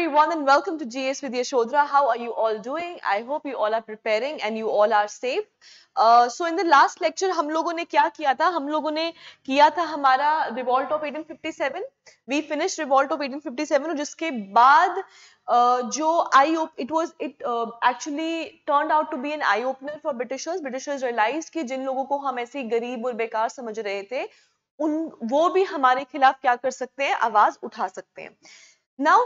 everyone and welcome to GS with Yashodhara. How are you all doing? I hope you all are preparing and you all are safe. So in the last lecture हम लोगों ने क्या किया था? हम लोगों ने किया था हमारा Revolt of 1857. We finished Revolt of 1857 और जिसके बाद जो it actually turned out to be an eye opener for Britishers. Britishers realized कि जिन लोगों को हम ऐसे गरीब और बेकार समझ रहे थे वो भी हमारे खिलाफ क्या कर सकते हैं, आवाज उठा सकते हैं. नाउ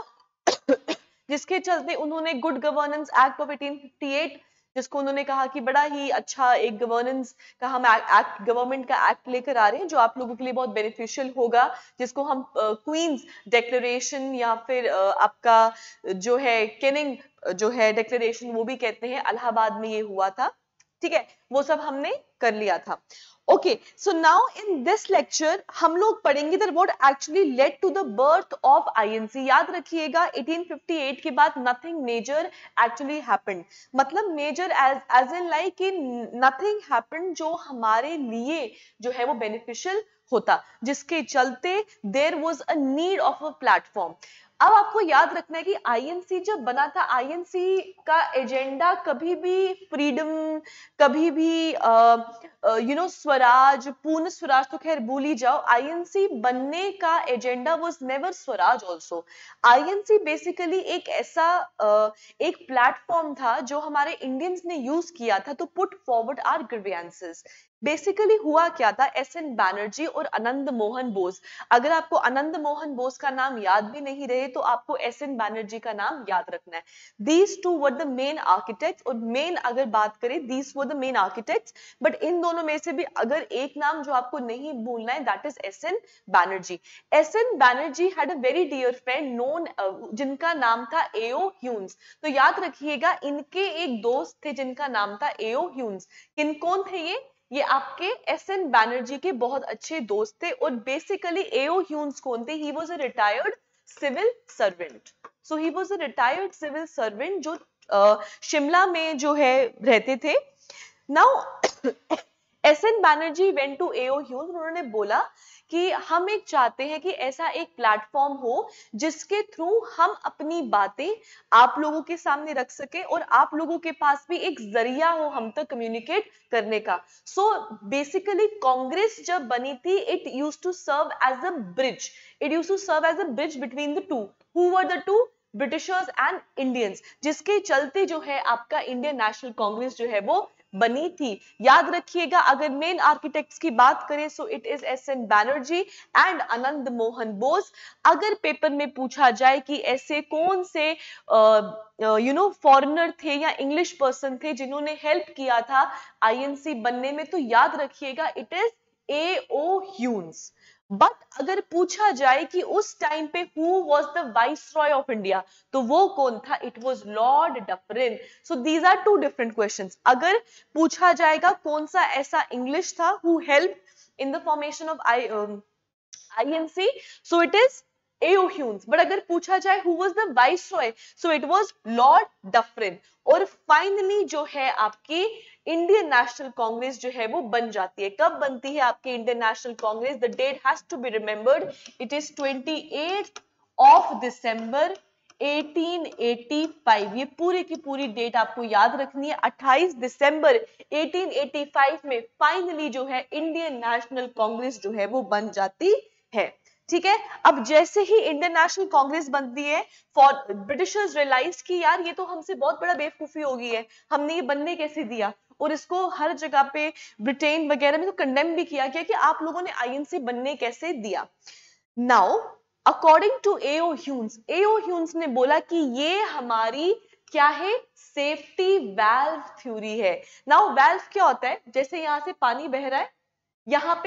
जिसके चलते उन्होंने गुड गवर्नेंस एक्ट ऑफ 1858, जिसको उन्होंने कहा कि बड़ा ही अच्छा एक गवर्नेंस का हम एक्ट, गवर्नमेंट का एक्ट लेकर आ रहे हैं जो आप लोगों के लिए बहुत बेनिफिशियल होगा, जिसको हम क्वींस डेक्लेरेशन या फिर आपका जो है केनिंग जो है डेक्लेरेशन वो भी कहते हैं. इलाहाबाद में ये हुआ था. ठीक है, वो सब हमने कर लिया था. Okay, so now in this lecture हम लोग पढ़ेंगे that what actually led to the birth of INC. याद रखिएगा 1858 के बाद nothing major actually happened. मतलब major as in like nothing happened जो हमारे लिए जो है वो beneficial होता, जिसके चलते there was a need of a platform. अब आपको याद रखना है कि आईएनसी जब बना था, आईएनसी का एजेंडा कभी भी फ्रीडम, कभी भी स्वराज, पूर्ण स्वराज तो खैर भूल ही जाओ. आईएनसी बनने का agenda was never Swaraj also. INC basically एक ऐसा एक प्लेटफॉर्म था जो हमारे इंडियंस ने यूज किया था to put forward our grievances. Basically हुआ क्या था, एसएन बैनर्जी और आनंद मोहन बोस. अगर आपको आनंद मोहन बोस का नाम याद भी नहीं रहे तो आपको एसएन बैनर्जी का नाम याद रखना है. These two were the main architects. और मेन अगर बात करें, these were the main architects, but in दोनों में से भी अगर एक नाम जो आपको नहीं भूलना है, that is SN Banerjee. SN Banerjee had a very dear friend known, जिनका नाम था एओ ह्यून्स. तो याद रखिएगा इनके एक दोस्त थे जिनका नाम था एओ ह्यून्स. कौन थे ये आपके एसएन बैनर्जी के बहुत अच्छे दोस्त थे. और बेसिकली एओ ह्यून्स कौन थे? He was a retired civil servant. So he was a retired civil servant जो शिमला में जो है रहते थे. Now S N Banerjee went to A O Hume. उन्होंने बोला कि हम एक चाहते हैं कि ऐसा एक प्लेटफॉर्म हो जिसके थ्रू हम अपनी बातें आप लोगों के सामने रख सके और आप लोगों के पास भी एक जरिया हो हम तक कम्युनिकेट करने का. सो बेसिकली कांग्रेस जब बनी थी, it used to serve as a bridge. It used to serve as a bridge between the two. Who were the two? Britishers and Indians. जिसके चलते जो है आपका इंडियन नेशनल कांग्रेस जो है वो बनी थी. याद रखिएगा अगर मेन आर्किटेक्ट्स की बात करें so it is SN Banerjee and Anand Mohan Bose. अगर पेपर में पूछा जाए कि ऐसे कौन से फॉरेनर थे या इंग्लिश पर्सन थे जिन्होंने हेल्प किया था आईएनसी बनने में, तो याद रखिएगा it is A O Hume. But अगर पूछा जाए कि उस टाइम पे who was the viceroy of India, तो वो कौन था? It was Lord Dufferin. So these are two different questions. अगर पूछा जाएगा कौन सा ऐसा इंग्लिश था who help in the formation of INC, so it is A O Hume. But अगर पूछा जाए who was the viceroy, so it was Lord Dufferin. और फाइनली जो है आपकी इंडियन नेशनल कांग्रेस जो है वो बन जाती है. कब बनती है आपकी Indian National Congress? The date has to be remembered. It is 28th of December 1885. ये पूरी की पूरी डेट आपको याद रखनी है. 28 दिसंबर 1885 में फाइनली जो है इंडियन नेशनल कांग्रेस जो है वो बन जाती है. ठीक है, अब जैसे ही इंडियन नेशनल कांग्रेस बनती है, फॉर ब्रिटिशर्स रियलाइज कि यार ये तो हमसे बहुत बड़ा बेवकूफी हो गई है, हमने ये बनने कैसे दिया. और इसको हर जगह पे ब्रिटेन वगैरह में तो कंडेम भी किया गया कि आप लोगों ने आईएनसी बनने कैसे दिया. नाउ अकॉर्डिंग टू एओ ह्यून्स ने बोला कि ये हमारी क्या है? सेफ्टी वाल्व थ्योरी है. नाउ वाल्व क्या होता है? जैसे यहां से पानी बह रहा है, यहाँ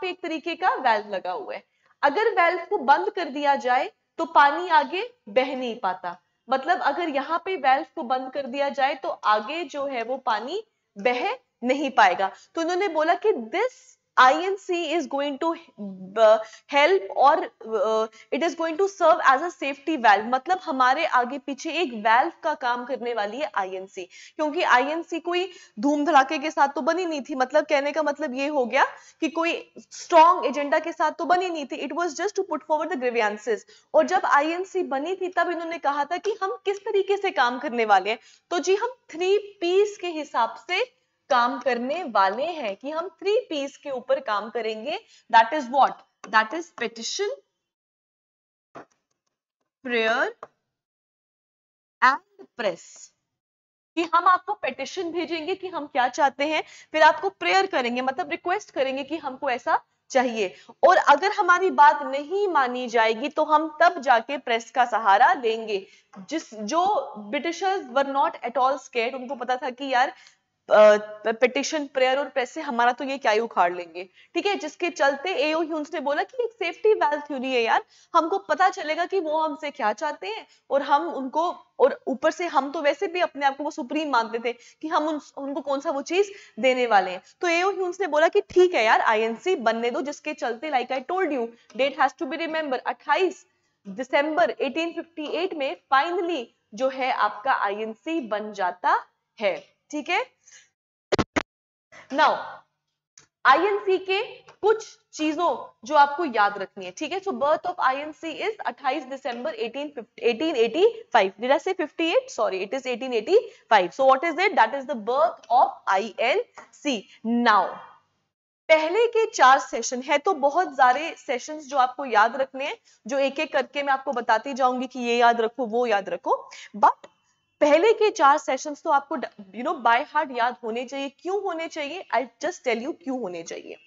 पे एक तरीके का वाल्व लगा हुआ है. अगर वाल्व को बंद कर दिया जाए तो पानी आगे बह नहीं पाता. मतलब अगर यहाँ पे वाल्व को बंद कर दिया जाए तो आगे जो है वो पानी बह नहीं पाएगा. तो उन्होंने बोला कि this INC is going to help और it is going to serve as a safety valve, मतलब हमारे आगे पीछे एक valve का काम करने वाली है INC, क्योंकि INC कोई धूम धड़ाके के साथ तो बनी नहीं थी, मतलब कहने का मतलब ये हो गया कि कोई strong एजेंडा के साथ तो बनी नहीं थी, it was just to put forward the grievances। और जब INC बनी थी तब इन्होंने कहा था कि हम किस तरीके से काम करने वाले हैं, तो जी हम 3 P's के हिसाब से काम करने वाले हैं, कि हम 3 P's के ऊपर काम करेंगे। That is what? That is petition, prayer and press. कि हम आपको पेटिशन भेजेंगे कि हम क्या चाहते हैं, फिर आपको प्रेयर करेंगे, मतलब रिक्वेस्ट करेंगे कि हमको ऐसा चाहिए, और अगर हमारी बात नहीं मानी जाएगी तो हम तब जाके प्रेस का सहारा लेंगे। जो Britishers were not at all scared, उनको पता था कि यार पिटिशन, प्रेयर और प्रेस से हमारा तो ये क्या ही उखाड़ लेंगे, ठीक है। जिसके चलते एओ ह्यूम्स ने बोला कि एक सेफ्टी वैल्व थ्योरी है यार, हमको पता चलेगा कि वो हमसे क्या चाहते हैं और हम उनको, और ऊपर से हम तो वैसे भी अपने आप को वो सुप्रीम मानते थे कि हम उनको कौन सा वो चीज देने वाले हैं। तो एओ ह्यूम्स ने बोला कि ठीक है यार आईएनसी बनने दो, जिसके चलते like I told you, date has to be remember, 28 दिसंबर 1858 में फाइनली जो है आपका आईएनसी बन जाता है, ठीक है। नाउ आईएनसी के कुछ चीजों जो आपको याद रखनी है, ठीक है। So birth of INC is 28 December 1885। Did I say 58? Sorry, it is 1885। So what is it? That is the birth of INC. Now पहले के 4 सेशन है, तो बहुत सारे सेशंस जो आपको याद रखने हैं, जो एक एक करके मैं आपको बताती जाऊंगी कि ये याद रखो वो याद रखो, बट पहले के 4 सेशंस तो आपको बाय हार्ट याद होने चाहिए। क्यों होने चाहिए? आई जस्ट टेल यू क्यों होने चाहिए।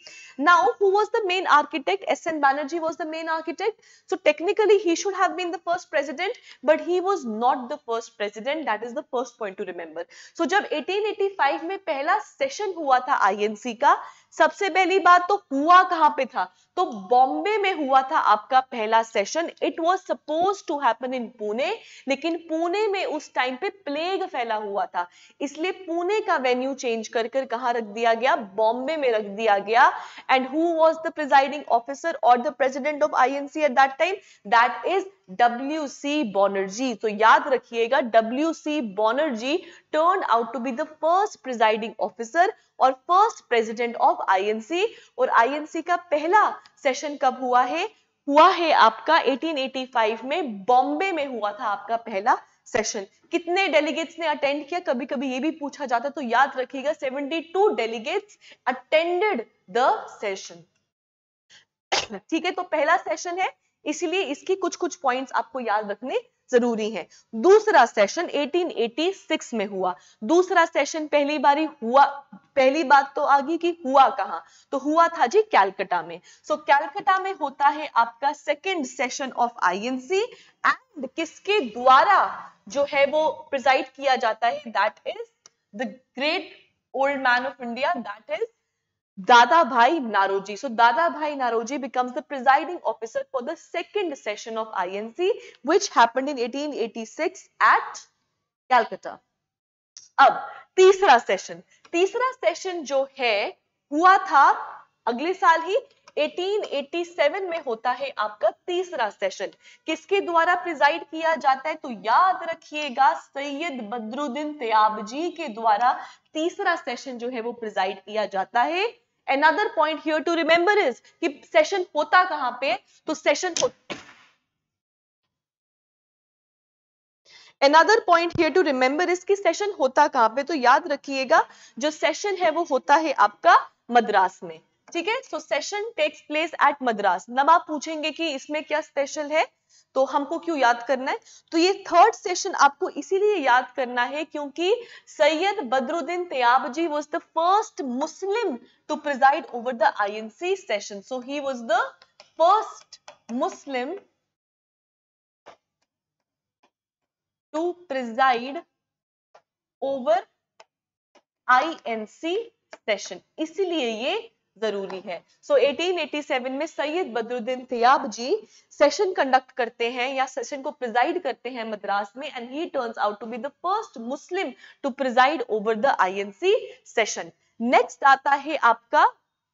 Now who was the main architect? S N Banerjee was the main architect. So technically he should have been the first president, but he was not the first president. That is the first point to remember. So जब 1885 में पहला session हुआ था INC का, सबसे पहली बात तो हुआ कहां पे था? तो बॉम्बे में हुआ था आपका पहला session. It was suppose to happen in Pune, लेकिन पुणे में उस टाइम पे प्लेग फैला हुआ था, इसलिए पुणे का वेन्यू चेंज कर कर कहां रख दिया गया? बॉम्बे में रख दिया गया। And who was the presiding officer और the president of INC at that time? That is WC Banerjee। तो याद रखिएगा, WC Banerjee turned out to be the first presiding officer और फर्स्ट प्रेसिडेंट ऑफ आईएनसी। और INC का पहला session कब हुआ है? हुआ है आपका 1885 में, बॉम्बे में हुआ था आपका पहला सेशन। कितने डेलीगेट्स ने अटेंड किया? कभी कभी ये भी पूछा जाता, तो याद रखिएगा 72 डेलीगेट्स अटेंडेड द सेशन, ठीक है। तो पहला सेशन है, इसीलिए इसकी कुछ कुछ पॉइंट्स आपको याद रखने जरूरी है। दूसरा सेशन 1886 में हुआ। दूसरा सेशन पहली बारी हुआ, पहली बात तो आ गई कि हुआ कहां? तो हुआ था जी कैलकाटा में। सो कैलकाटा में होता है आपका second session of INC, and किसके द्वारा जो है वो प्रिजाइड किया जाता है? That is the great old man of India, that is Dadabhai Naroji. So Dadabhai Naroji becomes the presiding officer for the second session of INC, which happened in 1886 at Calcutta. अब तीसरा session जो है हुआ था अगले साल ही 1887 में होता है आपका तीसरा सेशन। किसके द्वारा प्रिजाइड किया जाता है? तो याद रखिएगा सैयद बदरुद्दीन तैयाबजी के द्वारा तीसरा सेशन जो है वो प्रिजाइड किया जाता है। Another point here to remember is कि सेशन होता कहां पे? तो Another point here to remember is कि सेशन होता कहां पे? तो याद रखिएगा जो सेशन है वो होता है आपका मद्रास में, ठीक है। So session takes place at Madras. अब आप पूछेंगे कि इसमें क्या स्पेशल है, तो हमको क्यों याद करना है? तो ये थर्ड सेशन आपको इसीलिए याद करना है क्योंकि Syed Badruddin Tyabji was the first Muslim to preside over the INC session. So he was the first Muslim to preside over INC session, इसीलिए ये जरूरी है। सो 1887 में सैयद बदरुद्दीन तैयाबजी सेशन कंडक्ट करते हैं या सेशन को प्रिजाइड करते हैं मद्रास में, and he turns out to be the first Muslim to preside over the INC session. Next आता है आपका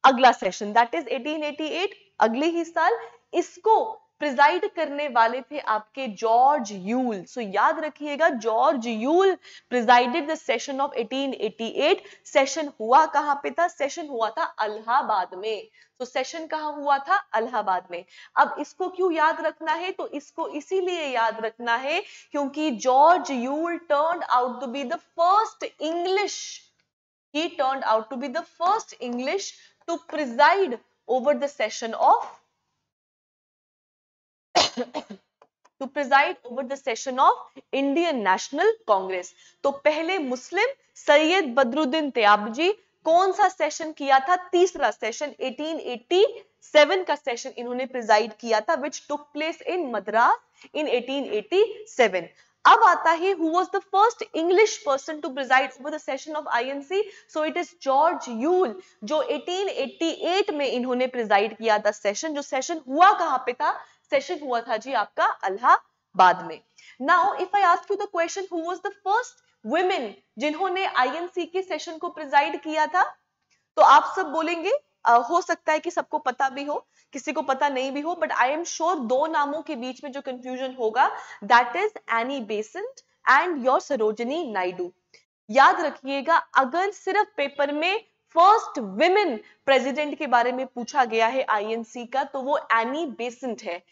अगला सेशन दैट इज 1888, अगले ही साल। इसको प्रिजाइड करने वाले थे आपके जॉर्ज यूल। सो याद रखिएगा, George Yule presided the session of 1888। Session हुआ कहां पे था? सेशन हुआ था इलाहाबाद में। तो सेशन कहां हुआ था? इलाहाबाद में। अब इसको क्यों याद रखना है? तो इसको इसीलिए याद रखना है क्योंकि George Yule turned out to be the first English, he turned out to be the first English to preside over the session of to preside over the session of Indian National Congress। तो पहले मुस्लिम सैयद बदरुद्दीन तयाबजी, कौन सा session किया था? तीसरा session 1887 का session इन्होंने preside किया था, which took place in Madras in 1887। अब आता है who was the first English person to preside over the session of INC? So it is George Yule, जो 1888 में इन्होंने प्रिजाइड किया था सेशन। जो सेशन हुआ कहां पे था? सेशन हुआ था जी आपका इलाहाबाद में। Now if I ask you the question, who was the first women जिन्होंने आईएनसी के सेशन को प्रिजाइड किया था? तो आप सब बोलेंगे हो सकता है कि सबको पता भी हो, किसी को पता नहीं भी हो, बट आई एम श्योर दो नामों के बीच में जो कंफ्यूजन होगा, that is Annie Besant and your Sarojini Naidu. याद रखिएगा, अगर सिर्फ पेपर में फर्स्ट विमेन प्रेसिडेंट के बारे में पूछा गया है आईएनसी का, तो वो एनी बेसेंट है।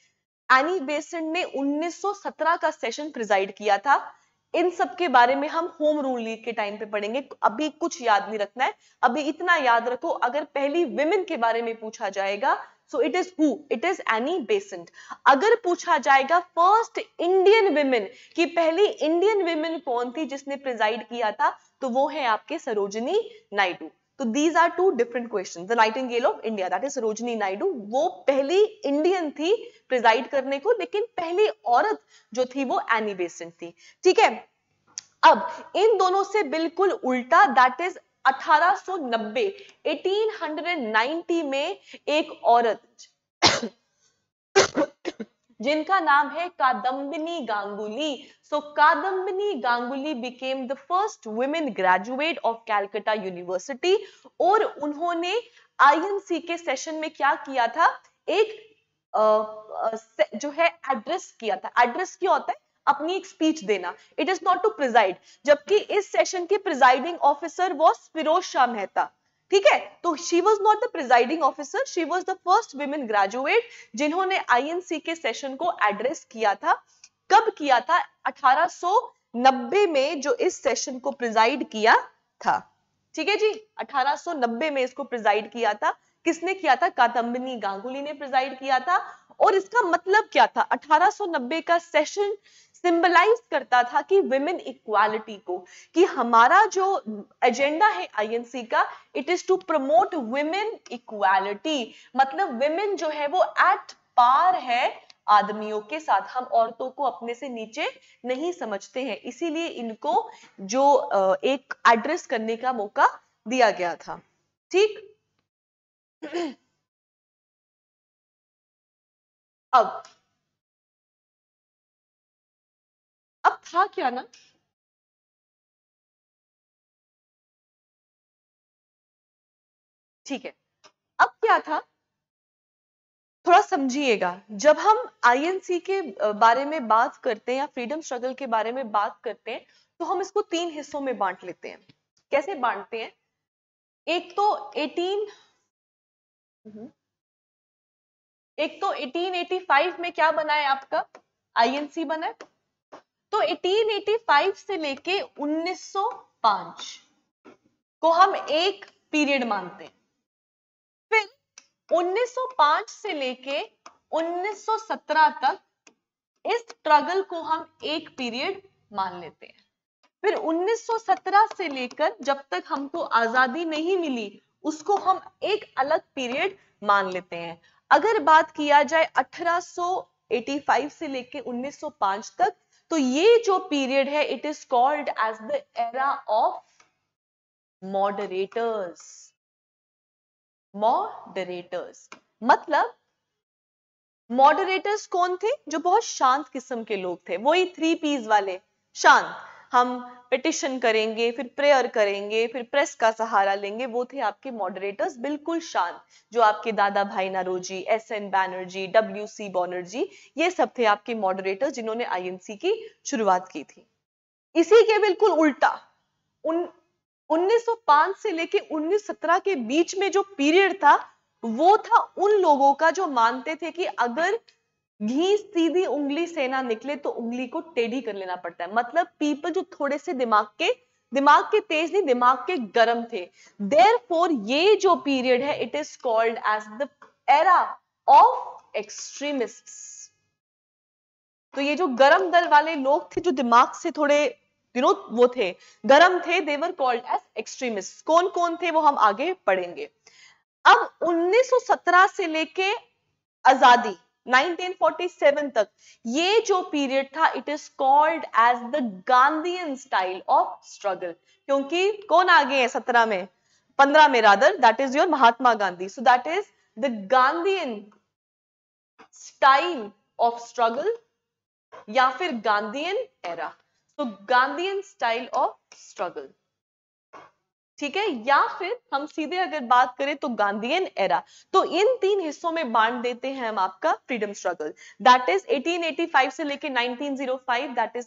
एनी बेसेंट ने 1917 का सेशन प्रिजाइड किया था। इन सब के बारे में हम होम रूल लीग के टाइम पे पढ़ेंगे, अभी कुछ याद नहीं रखना है। अभी इतना याद रखो, अगर पहली विमेन के बारे में पूछा जाएगा, सो it is who? It is Annie Besant. अगर पूछा जाएगा फर्स्ट इंडियन विमेन की पहली इंडियन विमेन कौन थी जिसने प्रिजाइड किया था, तो वो है आपके सरोजिनी नायडू। तो these are two different question. The nightingale of India that is Sarojini Naidu, वो पहली इंडियन थी प्रिजाइड करने को, लेकिन पहली औरत जो थी वो एनी बेसेंट थी। ठीक है, अब इन दोनों से बिल्कुल उल्टा, दैट इज 1890 1890 में एक औरत जिनका नाम है Kadambini Ganguly. So Kadambini Ganguly became the first women graduate of Calcutta university, और उन्होंने आईएनसी के सेशन में क्या किया था? एक जो है एड्रेस किया था। एड्रेस क्या होता है? अपनी एक स्पीच देना। It is not to preside, जबकि इस सेशन के presiding officer was Firoz Shah Mehta. ठीक है, तो she was not the presiding officer, she was the first women graduate जिन्होंने आईएनसी के सेशन को एड्रेस किया था। कब किया था? 1890 में जो इस सेशन को प्रिजाइड किया था। ठीक है जी, 1890 में इसको प्रिजाइड किया था। किसने किया था? कादम्बिनी गांगुली ने प्रिजाइड किया था। और इसका मतलब क्या था? 1890 का सेशन सिंबलाइज करता था कि विमेन इक्वालिटी को, कि हमारा जो एजेंडा है आईएनसी का, it is to promote women equality. मतलब विमेन जो है वो एट पार है आदमियों के साथ, हम औरतों को अपने से नीचे नहीं समझते हैं, इसीलिए इनको जो एक एड्रेस करने का मौका दिया गया था। ठीक अब था क्या ना, ठीक है, अब क्या था थोड़ा समझिएगा। जब हम आईएनसी के बारे में बात करते हैं या फ्रीडम स्ट्रगल के बारे में बात करते हैं, तो हम इसको तीन हिस्सों में बांट लेते हैं। कैसे बांटते हैं? एक तो 1885 में क्या बना है आपका? आईएनसी बना है। तो 1885 से लेके 1905 को हम एक पीरियड मानते हैं। फिर 1905 से लेके 1917 तक इस स्ट्रगल को हम एक पीरियड मान लेते हैं। फिर 1917 से लेकर जब तक हमको आजादी नहीं मिली, उसको हम एक अलग पीरियड मान लेते हैं। अगर बात किया जाए 1885 से लेके 1905 तक, तो ये जो पीरियड है, it is called as the era of moderators. Moderators मतलब मॉडरेटर्स कौन थे? जो बहुत शांत किस्म के लोग थे, वही 3 P's वाले, शांत। हम पिटिशन करेंगे, फिर प्रेयर करेंगे, फिर प्रेस का सहारा लेंगे, वो थे आपके मॉडरेटर्स बिल्कुल शांत, जो आपके दादा भाई नौरोजी, एस.एन. बैनर्जी, W.C. बनर्जी, ये सब थे आपके मॉडरेटर्स जिन्होंने आईएनसी की शुरुआत की थी। इसी के बिल्कुल उल्टा 1905 से लेके 1917 के बीच में जो पीरियड था, वो था उन लोगों का जो मानते थे कि अगर घी सीधी उंगली से ना निकले तो उंगली को टेढ़ी कर लेना पड़ता है। मतलब पीपल जो थोड़े से दिमाग के तेज नहीं, दिमाग के गरम थे। देयरफॉर ये जो पीरियड है, it is called as the era of extremists. तो ये जो गरम दल वाले लोग थे, जो दिमाग से थोड़े वो थे, गरम थे, दे वर कॉल्ड एज एक्सट्रीमिस्ट। कौन कौन थे वो हम आगे पढ़ेंगे। अब 1917 से लेके आजादी 1947 तक ये जो पीरियड था, it is called as the Gandhian style of struggle. क्योंकि कौन आगे है 17 में, 15 में rather, that is your Mahatma Gandhi. So that is the Gandhian style of struggle या फिर गांधीयन एरा। तो गांधीयन स्टाइल ऑफ स्ट्रगल, ठीक है, या फिर हम सीधे अगर बात करें तो गांधीयन एरा। तो इन तीन हिस्सों में बांट देते हैं हम आपका फ्रीडम स्ट्रगल। दैट इज 1885 से लेके 1905, दैट इज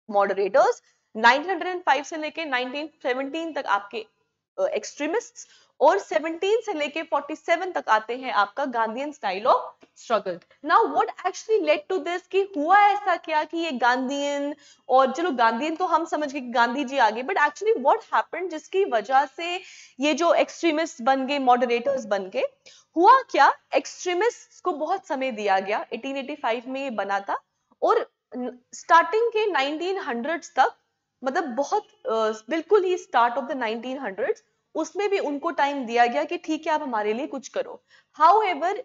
मॉडरेटर्स। 1905 से लेके 1917 तक आपके एक्सट्रीमिस्ट्स, और 17 से लेके 47 तक आते हैं आपका Gandhian style of struggle. Now what actually led to this, कि हुआ ऐसा क्या कि ये गांधीयन, और चलो गांधीयन तो हम समझ गए कि गांधी जी आगे, बट एक्चुअली व्हाट हैपेंड जिसकी वजह से ये जो एक्सट्रीमिस्ट बन गए, मॉडरेटर्स बन गए, हुआ क्या, एक्सट्रीमिस्ट को बहुत समय दिया गया। 1885 में ये बना था, और स्टार्टिंग के 1900s तक, मतलब बहुत बिल्कुल ही स्टार्ट ऑफ द 1900s, उसमें भी उनको टाइम दिया गया कि ठीक है आप हमारे लिए कुछ करो। However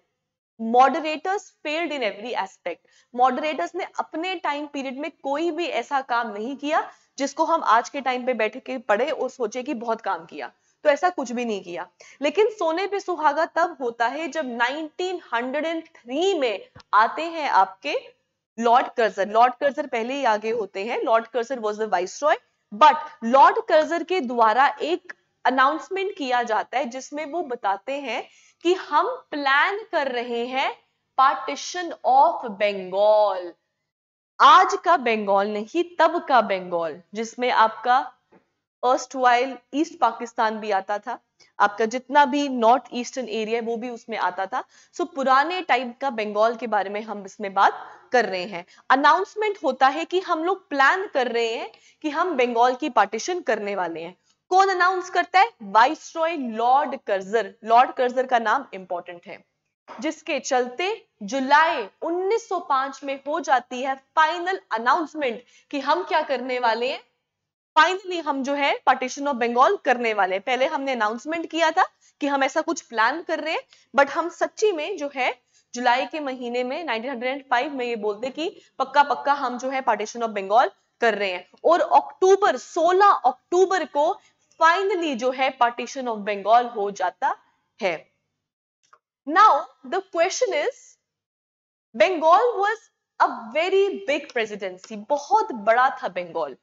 moderators failed in every aspect. Moderators ने अपने टाइम पीरियड में कोई भी ऐसा काम नहीं किया जिसको हम आज के टाइम पे बैठ के पढ़े और सोचे कि बहुत काम किया, तो ऐसा कुछ भी नहीं किया। लेकिन सोने पे सुहागा तब होता है जब 1903 में आते हैं आपके लॉर्ड कर्जर। लॉर्ड कर्जर पहले ही आगे होते हैं, Lord cursor was the viceroy, but Lord cursor के द्वारा एक अनाउंसमेंट किया जाता है जिसमें वो बताते हैं कि हम प्लान कर रहे हैं पार्टीशन ऑफ बंगाल। आज का बंगाल नहीं, तब का बंगाल, जिसमें आपका अर्स्टवाइल ईस्ट पाकिस्तान भी आता था, आपका जितना भी नॉर्थ ईस्टर्न एरिया वो भी उसमें आता था। सो पुराने टाइप का बंगाल के बारे में हम इसमें बात कर रहे हैं। अनाउंसमेंट होता है कि हम लोग प्लान कर रहे हैं कि हम बंगाल की पार्टीशन करने वाले हैं। कौन अनाउंस करता है, viceroy Lord cursor. Lord cursor का नाम इंपॉर्टेंट है, जिसके चलते जुलाई 1905 में हो जाती है फाइनल अनाउंसमेंट कि हम क्या करने वाले हैं, फाइनली हम जो है पार्टीशन ऑफ बंगाल करने वाले हैं। पहले हमने अनाउंसमेंट किया था कि हम ऐसा कुछ प्लान कर रहे हैं, बट हम सच्ची में जो है जुलाई के महीने में 1905 में ये बोलते कि पक्का पक्का हम जो है पार्टीशन ऑफ बंगाल कर रहे हैं। और अक्टूबर 16 अक्टूबर को फाइनली जो है पार्टीशन ऑफ बंगाल हो जाता है। Now the question is, Bengal was a very big presidency, बहुत बड़ा था बंगाल।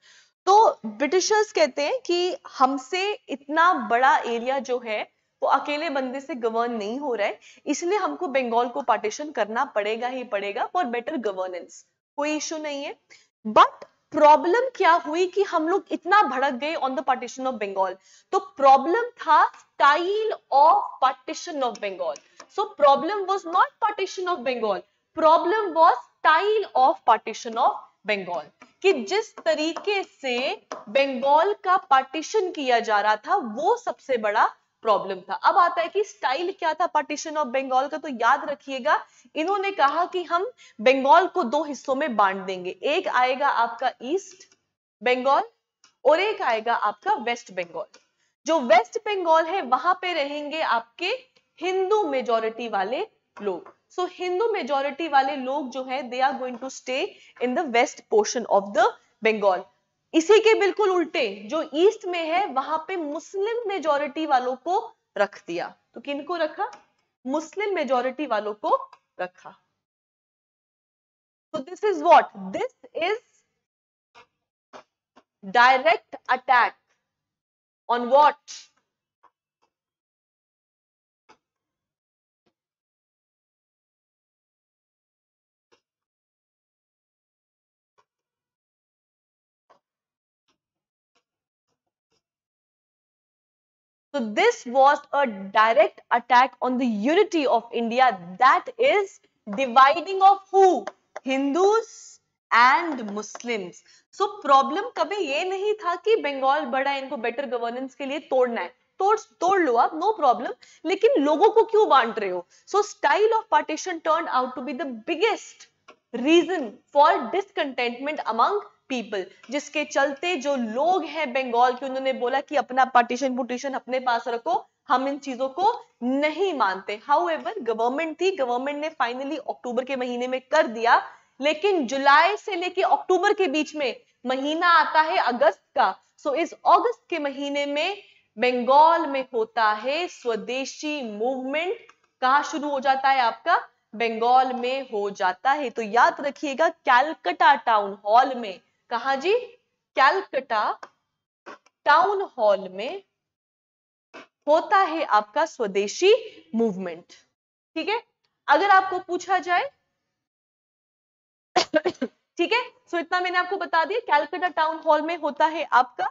तो ब्रिटिशर्स कहते हैं कि हमसे इतना बड़ा एरिया जो है वो अकेले बंदे से गवर्न नहीं हो रहा है, इसलिए हमको बंगाल को पार्टीशन करना पड़ेगा ही पड़ेगा फॉर बेटर गवर्नेंस। कोई इशू नहीं है, बट प्रॉब्लम क्या हुई कि हम लोग इतना भड़क गए on the partition of Bengal. तो प्रॉब्लम था style of partition of Bengal. So problem was not partition of Bengal, problem was style of partition of Bengal, कि जिस तरीके से बंगाल का पार्टीशन किया जा रहा था वो सबसे बड़ा प्रॉब्लम था। अब आता है कि स्टाइल क्या था पार्टीशन ऑफ बंगाल का। तो याद रखिएगा, इन्होंने कहा कि हम बंगाल को दो हिस्सों में बांट देंगे, एक आएगा आपका ईस्ट बंगाल और एक आएगा आपका वेस्ट बंगाल। जो वेस्ट बंगाल है वहां पे रहेंगे आपके हिंदू मेजोरिटी वाले लोग। सो हिंदू मेजोरिटी वाले लोग जो है they are going to stay in the west portion of the Bengal. इसी के बिल्कुल उल्टे जो ईस्ट में है वहां पे मुस्लिम मेजोरिटी वालों को रख दिया। तो किनको रखा, मुस्लिम मेजोरिटी वालों को रखा। तो this is what, this is direct attack on what? So this was a direct attack on the unity of India, that is dividing of who? Hindus and Muslims. So problem कभी ये नहीं था कि बंगाल बड़ा है, इनको बेटर गवर्नेंस के लिए तोड़ना है, तोड़ लो आप, नो प्रॉब्लम, लेकिन लोगों को क्यों बांट रहे हो? So style of partition turned out to be the biggest reason for discontentment among people, जिसके चलते जो लोग हैं बंगाल के, उन्होंने बोला कि अपना पार्टीशन पुटिशन अपने पास रखो, हम इन चीजों को नहीं मानते। हाउएवर गवर्नमेंट थी, गवर्नमेंट ने फाइनली अक्टूबर के महीने में कर दिया, लेकिन जुलाई से लेके अक्टूबर के बीच में महीना आता है अगस्त का। सो इस अगस्त के महीने में बंगाल में होता है स्वदेशी मूवमेंट। कहां शुरू हो जाता है आपका? बंगाल में हो जाता है। तो याद रखिएगा, कैलकाटा टाउन हॉल में, कहा जी? कैलकाटा टाउन हॉल में होता है आपका स्वदेशी मूवमेंट। ठीक है, अगर आपको पूछा जाए ठीक है, सो इतना मैंने आपको बता दिया, कैलकाटा टाउन हॉल में होता है आपका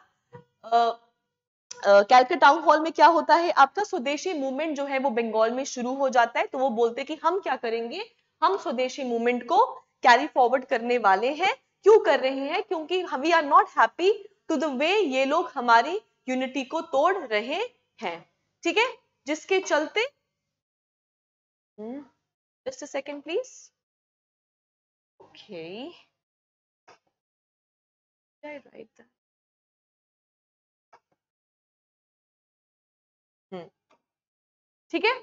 कैलकाटा टाउन हॉल में क्या होता है आपका? स्वदेशी मूवमेंट जो है वो बंगाल में शुरू हो जाता है। तो वो बोलते हैं कि हम क्या करेंगे, हम स्वदेशी मूवमेंट को कैरी फॉरवर्ड करने वाले हैं। क्यों कर रहे हैं? क्योंकि we are not happy to the way ये लोग हमारी यूनिटी को तोड़ रहे हैं। ठीक है, जिसके चलते just a second please. Okay, right, ठीक है,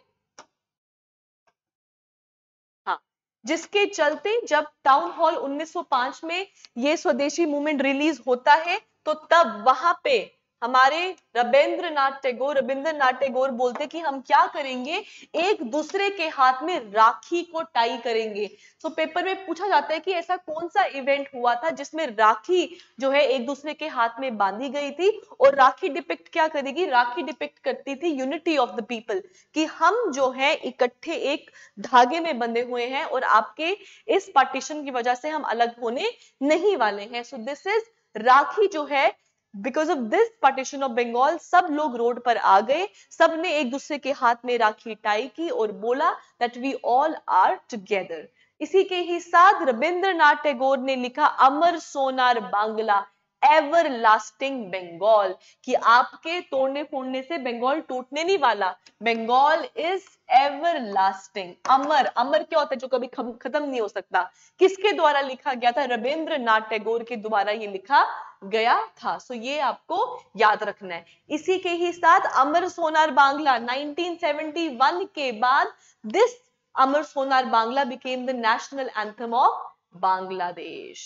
हाँ, जिसके चलते जब टाउन हॉल 1905 में ये स्वदेशी मूवमेंट रिलीज होता है, तो तब वहां पे हमारे रविंद्रनाथ टैगोर बोलते कि हम क्या करेंगे, एक दूसरे के हाथ में राखी को टाई करेंगे। तो पेपर में पूछा जाता है कि ऐसा कौन सा इवेंट हुआ था जिसमें राखी जो है एक दूसरे के हाथ में बांधी गई थी, और राखी डिपिक्ट क्या करेगी? राखी डिपिक्ट करती थी यूनिटी ऑफ द पीपल, कि हम जो है इकट्ठे एक धागे में बंधे हुए हैं और आपके इस पार्टीशन की वजह से हम अलग होने नहीं वाले हैं। सो दिस इज राखी जो है, because of this partition of Bengal सब लोग रोड पर आ गए, सब ने एक दूसरे के हाथ में राखी टाई की और बोला that we all are together. इसी के ही साथ रविंद्रनाथ टैगोर ने लिखा अमर सोनार बांग्ला, एवर लास्टिंग बंगाल, कि आपके तोड़ने फोड़ने से बंगाल टूटने नहीं वाला, बंगाल इज एवर लास्टिंग। अमर, अमर क्या होता है? जो कभी खत्म नहीं हो सकता। किसके द्वारा लिखा गया था? रविंद्रनाथ टैगोर के द्वारा ये लिखा गया था। सो ये आपको याद रखना है। इसी के ही साथ अमर सोनार बांग्ला 1971 के बाद this Amar Sonar Bangla became the national anthem of Bangladesh,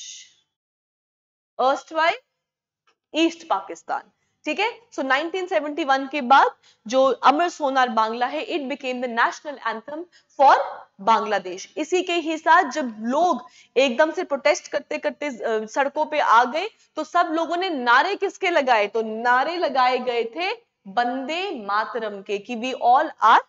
erstwhile east Pakistan. ठीक है, सो 1971 के बाद जो अमर सोनार बांग्ला है, it became the national anthem for Bangladesh. इसी के ही साथ जब लोग एकदम से प्रोटेस्ट करते करते सड़कों पे आ गए, तो सब लोगों ने नारे किसके लगाए? तो नारे लगाए गए थे वंदे मातरम के, कि वी ऑल आर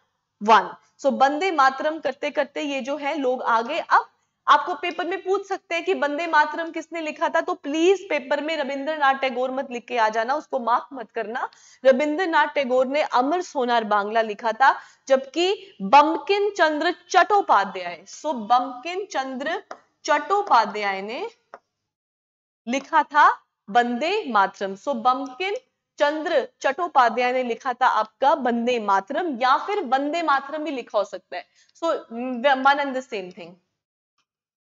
वन। सो वंदे मातरम करते करते ये जो है लोग आ गए। अब आपको पेपर में पूछ सकते हैं कि वंदे मातरम किसने लिखा था, तो प्लीज पेपर में रविंद्रनाथ टैगोर मत लिख के आ जाना, उसको मार्क मत करना। रविंद्रनाथ टैगोर ने अमर सोनार बांग्ला लिखा था, जबकि बंकिम चंद्र चट्टोपाध्याय, सो बंकिम चंद्र चट्टोपाध्याय ने लिखा था वंदे मातरम। सो बंकिम चंद्र चट्टोपाध्याय ने लिखा था आपका वंदे मातरम, या फिर वंदे मातरम भी लिखा हो सकता है। So one and the same thing.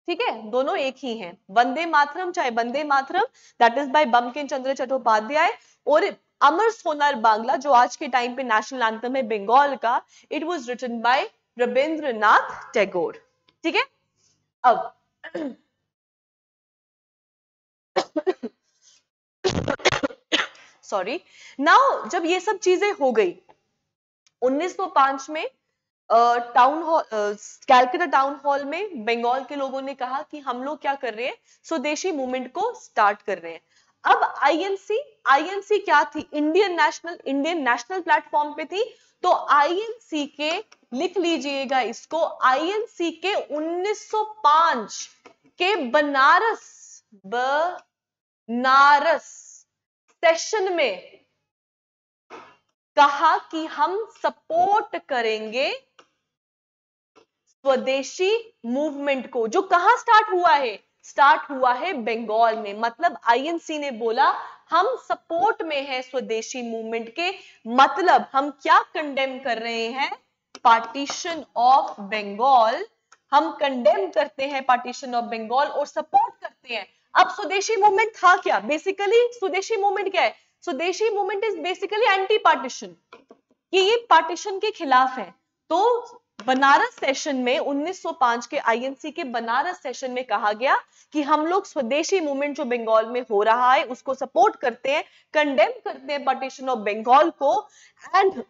ठीक है, दोनों एक ही हैं, वंदे मातरम चाहे Vande Mataram, that is by Bankim Chandra Chattopadhyay. और अमर सोनार बांग्ला जो आज के टाइम पे नेशनल एंथम है बंगाल का, it was written by Rabindranath Tagore. ठीक है, अब सॉरी, नाउ जब ये सब चीजें हो गई 1905 में town hall, Calcutta town hall में बंगाल के लोगों ने कहा कि हम लोग क्या कर रहे हैं, स्वदेशी मूवमेंट को स्टार्ट कर रहे हैं। अब आईएनसी क्या थी? इंडियन नेशनल प्लेटफॉर्म पे थी। तो आईएनसी के, लिख लीजिएगा इसको, आईएनसी के 1905 के बनारस सेशन में कहा कि हम सपोर्ट करेंगे स्वदेशी मूवमेंट को, जो कहां स्टार्ट हुआ है बंगाल में। मतलब आईएनसी ने बोला हम सपोर्ट में है स्वदेशी मूवमेंट के। मतलब हम क्या कंडेम कर रहे हैं? Partition of Bengal. हम कंडेम करते हैं पार्टीशन ऑफ बंगाल और सपोर्ट करते हैं। अब स्वदेशी मूवमेंट था क्या? बेसिकली स्वदेशी मूवमेंट क्या है? स्वदेशी movement is basically anti partition, कि ये पार्टीशन के खिलाफ है। तो बनारस सेशन में 1905 के आईएनसी के बनारस सेशन में कहा गया कि हम लोग स्वदेशी मूवमेंट जो बंगाल में हो रहा है उसको सपोर्ट करते हैं, कंडेम करते हैं पार्टीशन ऑफ बंगाल को, एंड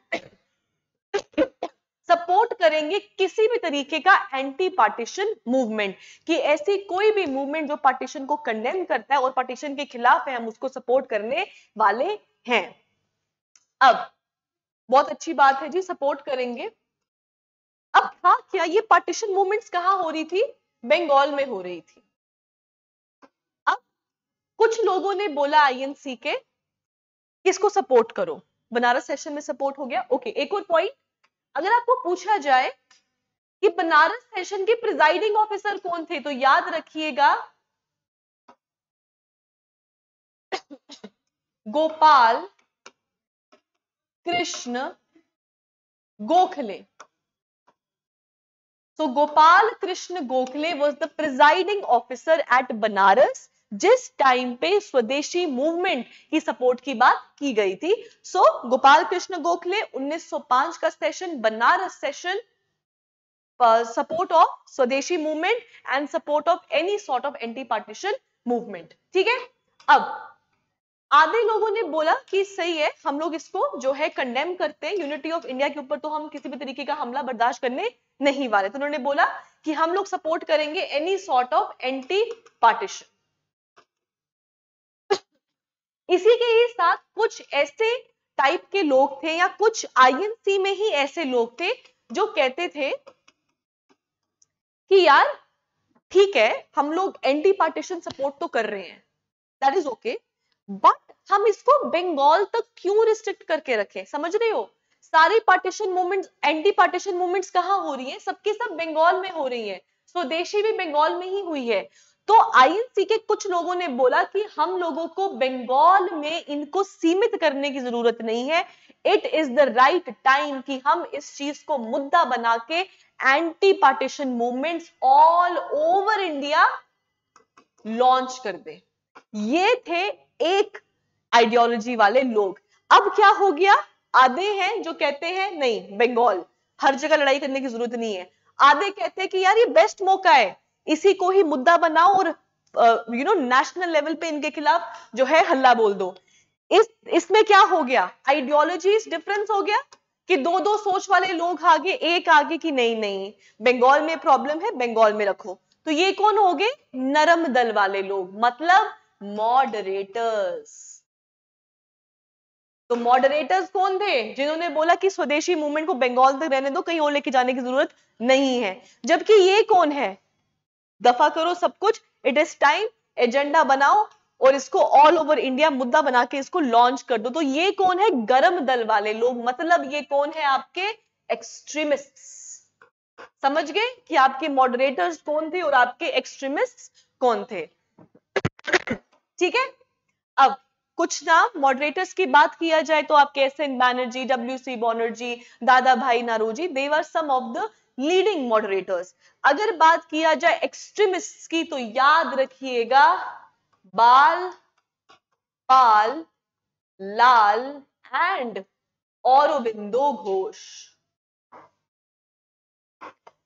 सपोर्ट करेंगे किसी भी तरीके का एंटी पार्टीशन मूवमेंट, कि ऐसी कोई भी मूवमेंट जो पार्टीशन को कंडेम करता है और पार्टीशन के खिलाफ है, हम उसको सपोर्ट करने वाले हैं। अब बहुत अच्छी बात है जी, सपोर्ट करेंगे। अब था क्या? ये पार्टीशन मूवमेंट्स कहां हो रही थी? बंगाल में हो रही थी। अब कुछ लोगों ने बोला आईएनसी के, किसको सपोर्ट करो? बनारस सेशन में सपोर्ट हो गया। ओके, एक और पॉइंट, अगर आपको पूछा जाए कि बनारस सेशन के प्रिजाइडिंग ऑफिसर कौन थे, तो याद रखिएगा Gopal Krishna Gokhale. So Gopal Krishna Gokhale was the presiding officer at Banaras, जिस टाइम पे स्वदेशी मूवमेंट की सपोर्ट की बात की गई थी। सो गोपाल कृष्ण गोखले 1905 का session, Banaras session, support of Swadeshi movement and support of any sort of anti partition movement. ठीक है। अब आधे लोगों ने बोला कि सही है, हम लोग इसको जो है कंडेम करते हैं, यूनिटी ऑफ इंडिया के ऊपर तो हम किसी भी तरीके का हमला बर्दाश्त करने नहीं वाले। तो उन्होंने बोला कि हम लोग सपोर्ट करेंगे any sort of anti partition. इसी के ही साथ कुछ ऐसे टाइप के लोग थे, या कुछ आईएनसी में ही ऐसे लोग थे जो कहते थे कि यार ठीक है, हम लोग एंटी पार्टीशन सपोर्ट तो कर रहे हैं, दैट इज ओके, बट हम इसको बंगाल तक क्यों रिस्ट्रिक्ट करके रखें? समझ रहे हो? सारी partition movements, anti partition movements कहां हो रही है? सबकी सब बंगाल में हो रही है, स्वदेशी भी बंगाल में ही हुई है। तो आईएनसी के कुछ लोगों ने बोला कि हम लोगों को बंगाल में इनको सीमित करने की जरूरत नहीं है, it is the right time कि हम इस चीज को मुद्दा बना के anti partition movements all over India launch कर दे। ये थे एक आइडियोलॉजी वाले लोग। अब क्या हो गया? आधे हैं जो कहते हैं नहीं, बंगाल हर जगह लड़ाई करने की जरूरत नहीं है। आधे कहते हैं कि यार ये बेस्ट मौका है, इसी को ही मुद्दा बनाओ और नेशनल लेवल पे इनके खिलाफ जो है हल्ला बोल दो। इसमें क्या हो गया? आइडियोलॉजीज डिफरेंस हो गया कि दो दो सोच वाले लोग आगे, एक आगे की नहीं नहीं बंगाल में प्रॉब्लम है, बंगाल में रखो। तो ये कौन हो गए? नरम दल वाले लोग, मतलब मॉडरेटर्स। तो मॉडरेटर्स कौन थे? जिन्होंने बोला कि स्वदेशी मूवमेंट को बंगाल तक रहने दो, कहीं और लेके जाने की जरूरत नहीं है। जबकि ये कौन है? दफा करो सब कुछ, इट इज टाइम, एजेंडा बनाओ और इसको ऑल ओवर इंडिया मुद्दा बना के इसको लॉन्च कर दो। तो ये कौन है? गरम दल वाले लोग, मतलब ये कौन है? आपके एक्सट्रीमिस्ट्स। समझ गए कि आपके मॉडरेटर्स कौन थे और आपके एक्सट्रीमिस्ट्स कौन थे? ठीक है। अब कुछ नाम मॉडरेटर्स की बात किया जाए तो आपके एस.एन. बैनर्जी, डब्ल्यू.सी. बनर्जी, दादा भाई नौरोजी, दे वर सम ऑफ द लीडिंग मॉडरेटर्स। अगर बात किया जाए एक्सट्रीमिस्ट्स की तो याद रखिएगा बाल पाल लाल एंड औरोबिंदो घोष।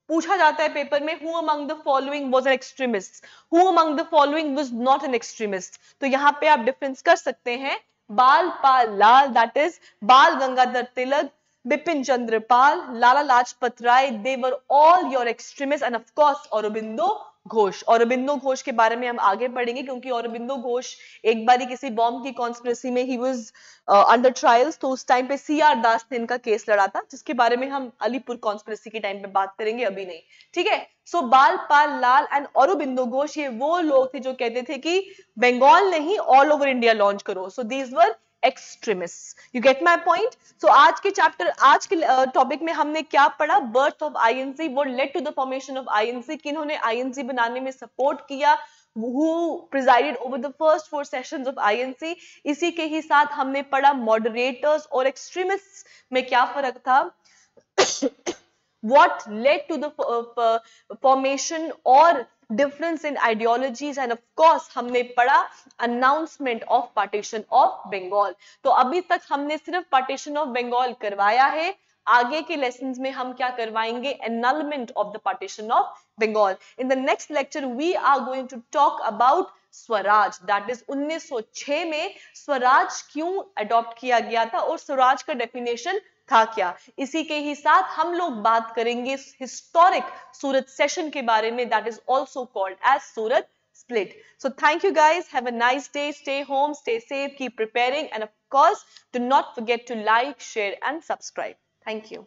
पूछा जाता है पेपर में, who among the following was an extremist, who among the following was not an extremist. तो यहां पे आप डिफरेंस कर सकते हैं। बाल पाल लाल, that is Bal Gangadhar Tilak, Bipin Chandra Pal, Lala Lajpat Rai, they were all your extremist, and of course Aurobindo Ghosh, Aurobindo Ghosh के बारे में हम आगे पढ़ेंगे, क्योंकि औरबिंदो घोष एक बार किसी बॉम्ब की कॉन्स्पिरेसी में ही वाज अंडर ट्रायल्स, तो उस टाइम पे सीआर दास ने इनका केस लड़ा था, जिसके बारे में हम अलीपुर कॉन्स्पिरेसी के टाइम पे बात करेंगे, अभी नहीं, ठीक है। सो बाल पाल लाल एंड औरबिंदो घोष ये वो लोग थे जो कहते थे कि बंगाल नहीं ऑल ओवर इंडिया लॉन्च करो। So these were extremist, you get my point. So आज के चैप्टर, आज के टॉपिक में हमने क्या पढ़ा, birth of INC, what led to the formation of INC, किन्होंने आईएनसी बनाने में सपोर्ट किया, who presided over the first 4 sessions of INC। इसी के ही साथ हमने पढ़ा मॉडरेटर्स और एक्सट्रीमिस्ट्स में क्या फर्क था, what led to the formation or difference in ideologies, and of course हमने पढ़ा announcement of partition of Bengal। तो अभी तक हमने सिर्फ partition of Bengal करवाया है, आगे के लेसन्स में हम क्या करवाएंगे, annulment of the partition of Bengal। In the next lecture we are going to talk about Swaraj, that is 1906 में स्वराज क्यों अडॉप्ट किया गया था और स्वराज का डेफिनेशन था क्या। इसी के ही साथ हम लोग बात करेंगे हिस्टोरिक सूरत सेशन के बारे में, that is also called as Surat split। So thank you guys, have a nice day, stay home, stay safe, keep preparing, and of course do not forget to like, share and subscribe. Thank you.